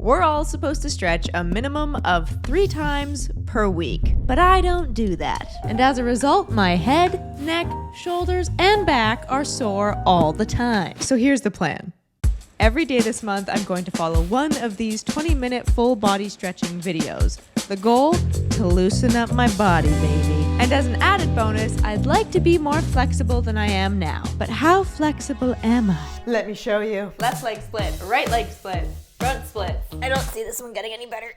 We're all supposed to stretch a minimum of 3 times per week, but I don't do that. And as a result, my head, neck, shoulders, and back are sore all the time. So here's the plan. Every day this month, I'm going to follow one of these 20-minute full body stretching videos. The goal? To loosen up my body, baby. And as an added bonus, I'd like to be more flexible than I am now. But how flexible am I? Let me show you. Left leg split, right leg split, front split. I don't see this one getting any better.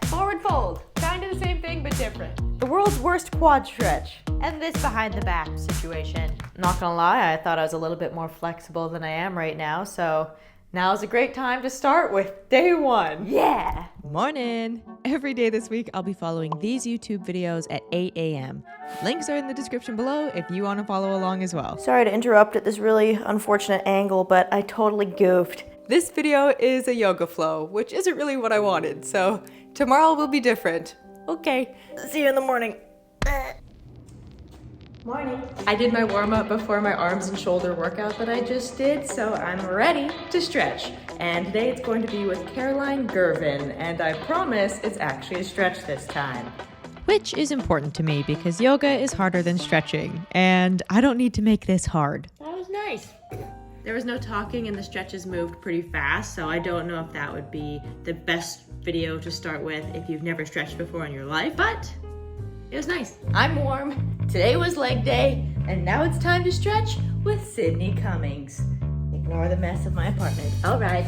Forward fold, kind of the same thing but different. The world's worst quad stretch. And this behind the back situation. Not gonna lie, I thought I was a little bit more flexible than I am right now, so now's a great time to start with day 1. Yeah! Morning! Every day this week, I'll be following these YouTube videos at 8 a.m. Links are in the description below if you want to follow along as well. Sorry to interrupt at this really unfortunate angle, but I totally goofed. This video is a yoga flow, which isn't really what I wanted, so tomorrow will be different. Okay. See you in the morning. Morning. I did my warm-up before my arms and shoulder workout that I just did, so I'm ready to stretch. And today it's going to be with Caroline Gervin, and I promise it's actually a stretch this time. Which is important to me because yoga is harder than stretching, and I don't need to make this hard. That was nice. There was no talking and the stretches moved pretty fast, so I don't know if that would be the best video to start with if you've never stretched before in your life, but it was nice. I'm warm, today was leg day, and now it's time to stretch with Sydney Cummings. Ignore the mess of my apartment. All right.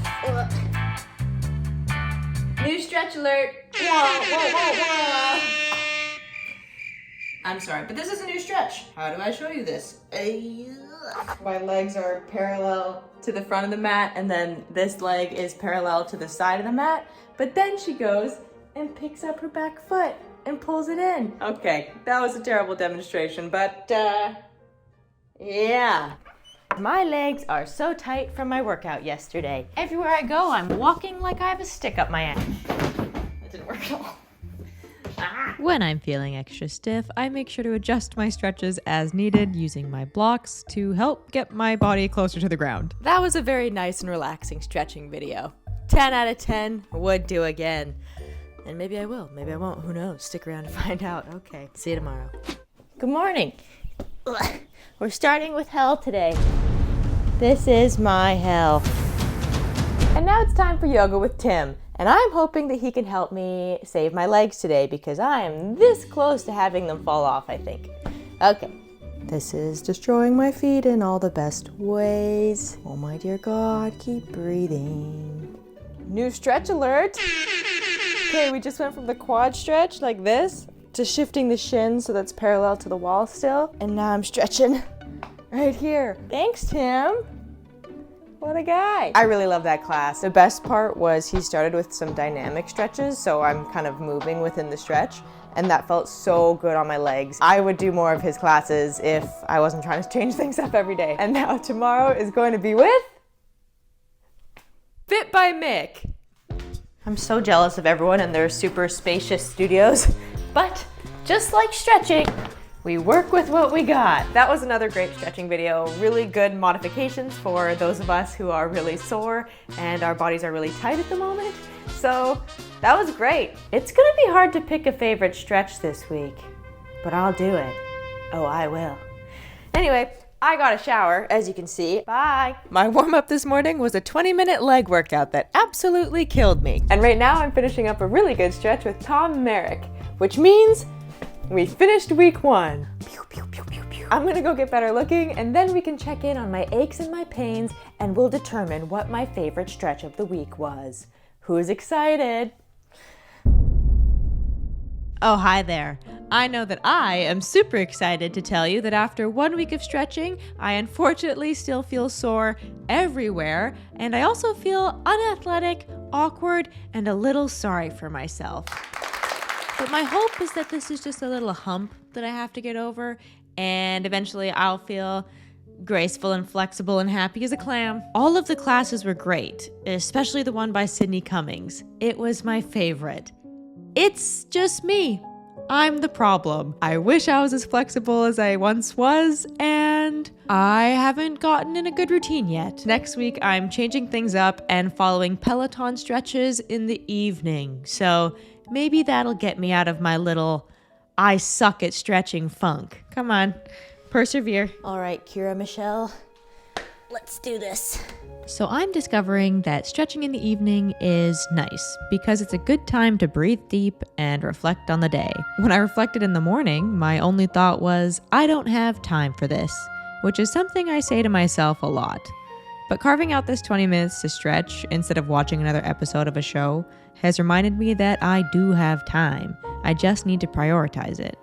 New stretch alert. Whoa. I'm sorry, but this is a new stretch. How do I show you this? My legs are parallel to the front of the mat, and then this leg is parallel to the side of the mat, but then she goes and picks up her back foot and pulls it in. Okay, that was a terrible demonstration, but yeah. My legs are so tight from my workout yesterday. Everywhere I go, I'm walking like I have a stick up my ass. That didn't work at all. When I'm feeling extra stiff, I make sure to adjust my stretches as needed using my blocks to help get my body closer to the ground. That was a very nice and relaxing stretching video. 10 out of 10, would do again. And maybe I will, maybe I won't, who knows? Stick around to find out. Okay, see you tomorrow. Good morning. We're starting with hell today. This is my hell. And now it's time for yoga with Tim. And I'm hoping that he can help me save my legs today because I am this close to having them fall off, I think. Okay. This is destroying my feet in all the best ways. Oh my dear God, keep breathing. New stretch alert. Okay, we just went from the quad stretch like this to shifting the shin so that's parallel to the wall still. And now I'm stretching right here. Thanks, Tim. What a guy. I really love that class. The best part was he started with some dynamic stretches, so I'm kind of moving within the stretch, and that felt so good on my legs. I would do more of his classes if I wasn't trying to change things up every day. And now tomorrow is going to be with Fit by Mick. I'm so jealous of everyone and their super spacious studios, but just like stretching, we work with what we got. That was another great stretching video. Really good modifications for those of us who are really sore and our bodies are really tight at the moment. So that was great. It's gonna be hard to pick a favorite stretch this week, but I'll do it. Oh, I will. Anyway, I got a shower, as you can see. Bye. My warm-up this morning was a 20-minute leg workout that absolutely killed me. And right now I'm finishing up a really good stretch with Tom Merrick, which means we finished week 1. Pew, pew, pew, pew, pew. I'm gonna go get better looking and then we can check in on my aches and my pains and we'll determine what my favorite stretch of the week was. Who's excited? Oh, hi there. I know that I am super excited to tell you that after 1 week of stretching, I unfortunately still feel sore everywhere, and I also feel unathletic, awkward, and a little sorry for myself. But my hope is that this is just a little hump that I have to get over, and eventually I'll feel graceful and flexible and happy as a clam. All of the classes were great, especially the one by Sydney Cummings. It was my favorite. It's just me. I'm the problem. I wish I was as flexible as I once was, and I haven't gotten in a good routine yet. Next week, I'm changing things up and following Peloton stretches in the evening. So maybe that'll get me out of my little I suck at stretching funk. Come on, persevere. All right, Kirra, Michel, let's do this. So I'm discovering that stretching in the evening is nice because it's a good time to breathe deep and reflect on the day. When I reflected in the morning, my only thought was, I don't have time for this, which is something I say to myself a lot. But carving out this 20 minutes to stretch instead of watching another episode of a show has reminded me that I do have time. I just need to prioritize it.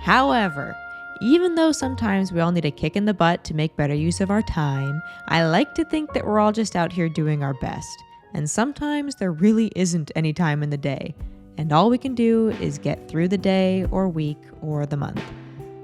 However, even though sometimes we all need a kick in the butt to make better use of our time, I like to think that we're all just out here doing our best. And sometimes there really isn't any time in the day. And all we can do is get through the day or week or the month.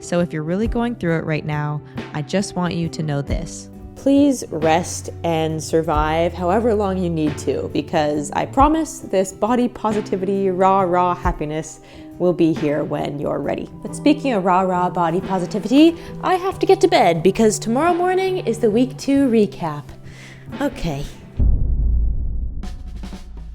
So if you're really going through it right now, I just want you to know this. Please rest and survive however long you need to, because I promise this body positivity, rah happiness will be here when you're ready. But speaking of rah body positivity, I have to get to bed because tomorrow morning is the week 2 recap. Okay.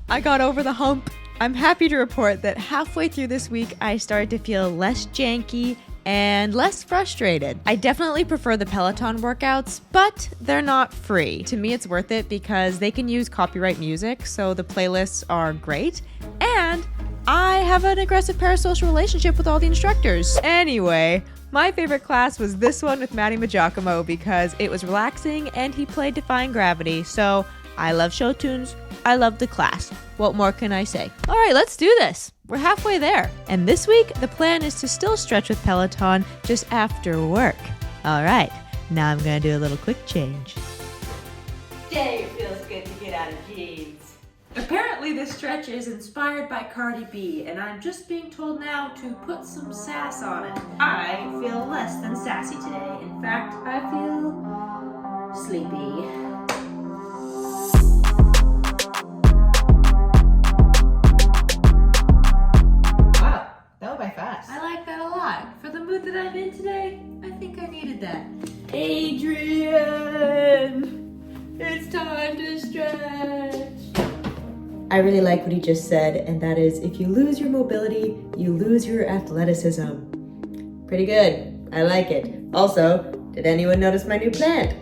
I got over the hump. I'm happy to report that halfway through this week, I started to feel less janky and less frustrated. I definitely prefer the Peloton workouts, but they're not free. To me, it's worth it because they can use copyright music, so the playlists are great, and I have an aggressive parasocial relationship with all the instructors. Anyway, my favorite class was this one with Matty Maggiacomo because it was relaxing and he played Defying Gravity, so I love show tunes. I love the class. What more can I say? All right, let's do this. We're halfway there. And this week, the plan is to still stretch with Peloton just after work. All right, now I'm gonna do a little quick change. Day feels good to get out of jeans. Apparently this stretch is inspired by Cardi B, and I'm just being told now to put some sass on it. I feel less than sassy today. In fact, I feel sleepy. I like that a lot. For the mood that I'm in today, I think I needed that. Adrian, it's time to stretch. I really like what he just said, and that is, if you lose your mobility, you lose your athleticism. Pretty good. I like it. Also, did anyone notice my new plant?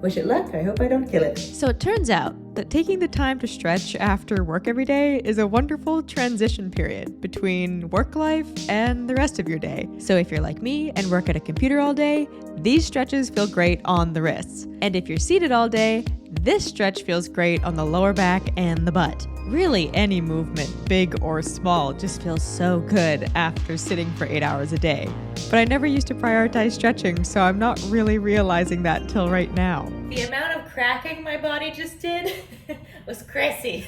Wish it luck. I hope I don't kill it. So it turns out that taking the time to stretch after work every day is a wonderful transition period between work life and the rest of your day. So if you're like me and work at a computer all day, these stretches feel great on the wrists. And if you're seated all day, this stretch feels great on the lower back and the butt. Really, any movement, big or small, just feels so good after sitting for 8 hours a day. But I never used to prioritize stretching, so I'm not really realizing that till right now. The amount of cracking my body just did was crazy.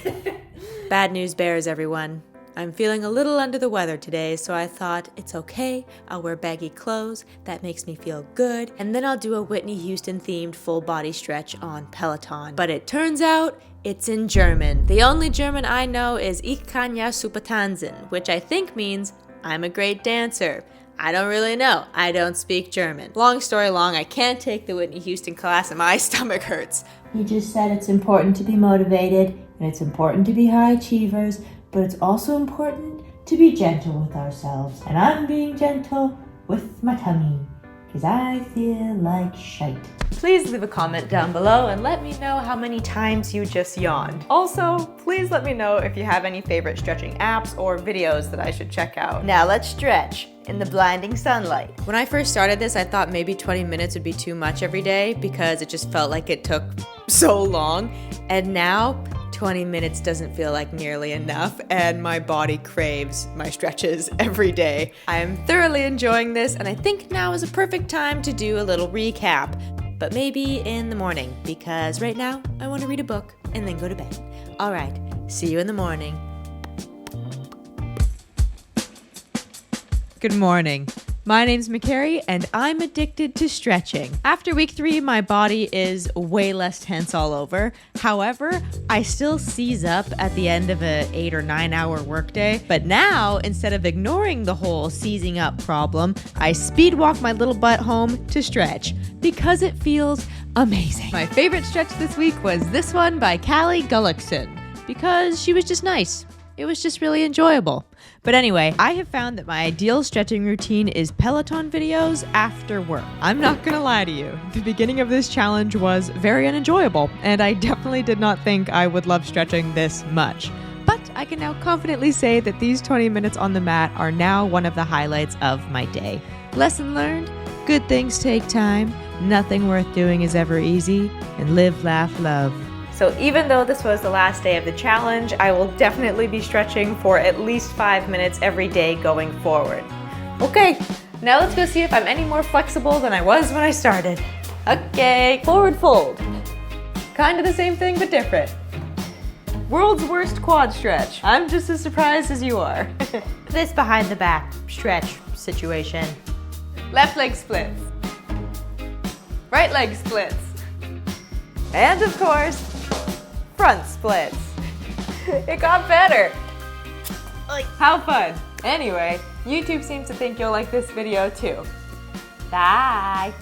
Bad news bears, everyone. I'm feeling a little under the weather today, so I thought it's okay. I'll wear baggy clothes. That makes me feel good. And then I'll do a Whitney Houston-themed full body stretch on Peloton. But it turns out it's in German. The only German I know is Ich kann ja super tanzen, which I think means I'm a great dancer. I don't really know. I don't speak German. Long story long, I can't take the Whitney Houston class and my stomach hurts. You just said it's important to be motivated, and it's important to be high achievers, but it's also important to be gentle with ourselves. And I'm being gentle with my tummy, because I feel like shite. Please leave a comment down below and let me know how many times you just yawned. Also, please let me know if you have any favorite stretching apps or videos that I should check out. Now let's stretch in the blinding sunlight. When I first started this, I thought maybe 20 minutes would be too much every day because it just felt like it took so long. And now, 20 minutes doesn't feel like nearly enough, and my body craves my stretches every day. I am thoroughly enjoying this, and I think now is a perfect time to do a little recap. But maybe in the morning, because right now I want to read a book and then go to bed. All right, see you in the morning. Good morning. My name's Makari, and I'm addicted to stretching. After week 3, my body is way less tense all over. However, I still seize up at the end of an 8 or 9 hour workday. But now, instead of ignoring the whole seizing up problem, I speed walk my little butt home to stretch because it feels amazing. My favorite stretch this week was this one by Callie Gullickson because she was just nice. It was just really enjoyable. But anyway, I have found that my ideal stretching routine is Peloton videos after work. I'm not gonna lie to you, the beginning of this challenge was very unenjoyable, and I definitely did not think I would love stretching this much. But I can now confidently say that these 20 minutes on the mat are now one of the highlights of my day. Lesson learned, good things take time, nothing worth doing is ever easy, and live, laugh, love. So even though this was the last day of the challenge, I will definitely be stretching for at least 5 minutes every day going forward. Okay, now let's go see if I'm any more flexible than I was when I started. Okay, forward fold. Kind of the same thing, but different. World's worst quad stretch. I'm just as surprised as you are. This behind the back stretch situation. Left leg splits. Right leg splits. And of course, front splits. It got better. How fun. Anyway, YouTube seems to think you'll like this video too. Bye.